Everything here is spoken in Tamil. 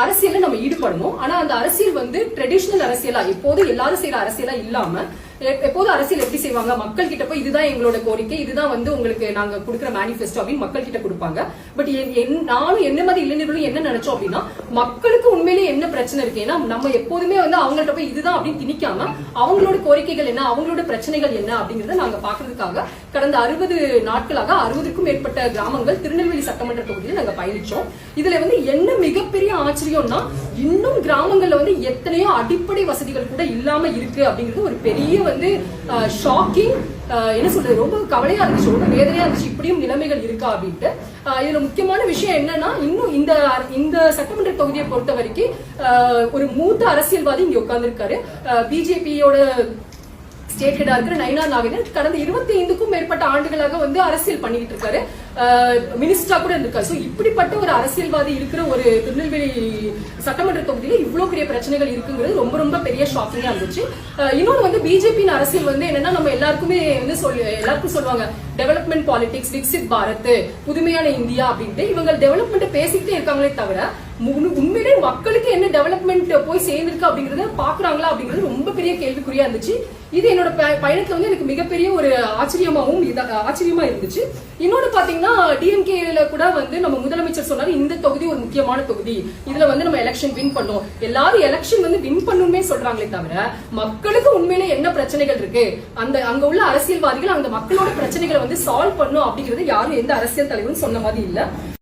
அரசியல்ல நம்ம ஈடுபடணும். ஆனா அந்த அரசியல் வந்து ட்ரெடிஷனல் அரசியலா, எப்போதும் எல்லாரும் செய்யற அரசியலா இல்லாம, எப்போதும் அரசியல் எப்படி செய்வாங்க, மக்கள் கிட்ட போய் இதுதான் எங்களோட கோரிக்கை, இதுதான் வந்து உங்களுக்கு நாங்க கொடுக்குற மேனிஃபெஸ்டோ அப்படின்னு மக்கள் கிட்ட கொடுப்பாங்க. பட் நானும் என்ன மாதிரி இளைஞர்களும் என்ன நினைச்சோம் அப்படின்னா, மக்களுக்கு உண்மையிலேயே என்ன பிரச்சனை இருக்கு, ஏன்னா நம்ம எப்போதுமே வந்து அவங்கள்ட்ட போய் இதுதான் அப்படின்னு திணிக்காம அவங்களோட கோரிக்கைகள் என்ன, அவங்களோட பிரச்சனைகள் என்ன அப்படிங்கறத நாங்க பாக்குறதுக்காக கடந்த 60 நாட்களாக 60க்கும் மேற்பட்ட கிராமங்கள் திருநெல்வேலி சட்டமன்ற தொகுதியில் நாங்க பயணிச்சோம். இதுல வந்து என்ன மிகப்பெரிய ஆச்சரியம்னா, இன்னும் கிராமங்கள்ல வந்து எத்தனையோ அடிப்படை வசதிகள் கூட இல்லாம இருக்கு அப்படிங்கிறது ஒரு பெரிய வந்து ஷாக்கிங், என்ன சொல்றது, ரொம்ப கவலையா இருந்துச்சு, ரொம்ப வேதனையா இருந்துச்சு. இப்படியும் நிலைமைகள் இருக்கா அப்படின்ட்டு. இதுல முக்கியமான விஷயம் என்னன்னா, இன்னும் இந்த சட்டமன்ற தொகுதியை பொறுத்த வரைக்கும் ஒரு மூத்த அரசியல்வாதி இங்க உட்கார்ந்து இருக்காரு. பிஜேபியோட ஸ்டேட் ஹெடா இருக்கிற நயினார் நாகேந்திரன் கடந்த 25க்கும் மேற்பட்ட ஆண்டுகளாக வந்து அரசியல் பண்ணிட்டு இருக்காரு, மினிஸ்டரா கூட இருந்திருக்காரு. சோ இப்படிப்பட்ட ஒரு அரசியல்வாதி இருக்கிற ஒரு திருநெல்வேலி சட்டமன்ற தொகுதியில இவ்வளவு பெரிய பிரச்சனைகள் இருக்குங்கிறது ரொம்ப ரொம்ப பெரிய ஷாக்கிங்கா இருந்துச்சு. இன்னொன்று வந்து பிஜேபியின் அரசியல் வந்து என்னன்னா, நம்ம எல்லாருக்குமே வந்து எல்லாருக்கும் சொல்லுவாங்க டெவலப்மெண்ட் பாலிடிக்ஸ், விக்சித் பாரத், புதுமையான இந்தியா அப்படின்ட்டு. இவங்க டெவலப்மெண்ட் பேசிக்கிட்டே இருக்காங்களே தவிர உண்மையிலே மக்களுக்கு என்ன டெவலப்மெண்ட் போய் சேர்ந்திருக்கு அப்படிங்கறத பாக்குறாங்களா அப்படிங்கிறது ரொம்ப பெரிய கேள்விக்குறியா இருந்துச்சு. இது என்னோட பயணத்துல வந்து எனக்கு மிகப்பெரிய ஒரு ஆச்சரியமா இருந்துச்சு. இன்னொன்னு பாத்தீங்கன்னா, டிஎம்கேல கூட வந்து நம்ம முதலமைச்சர் சொன்னாரு, இந்த தொகுதி ஒரு முக்கியமான தொகுதி, இதுல வந்து நம்ம எலெக்ஷன் வின் பண்ணோம். எல்லாரும் எலெக்ஷன் வந்து வின் பண்ணுமே சொல்றாங்களே தவிர மக்களுக்கு உண்மையிலே என்ன பிரச்சனைகள் இருக்கு, அங்க உள்ள அரசியல்வாதிகள் அந்த மக்களோட பிரச்சனைகளை வந்து சால்வ் பண்ணும் அப்படிங்கறது யாரும் எந்த அரசியல் தலைவரும் சொன்ன மாதிரி இல்ல.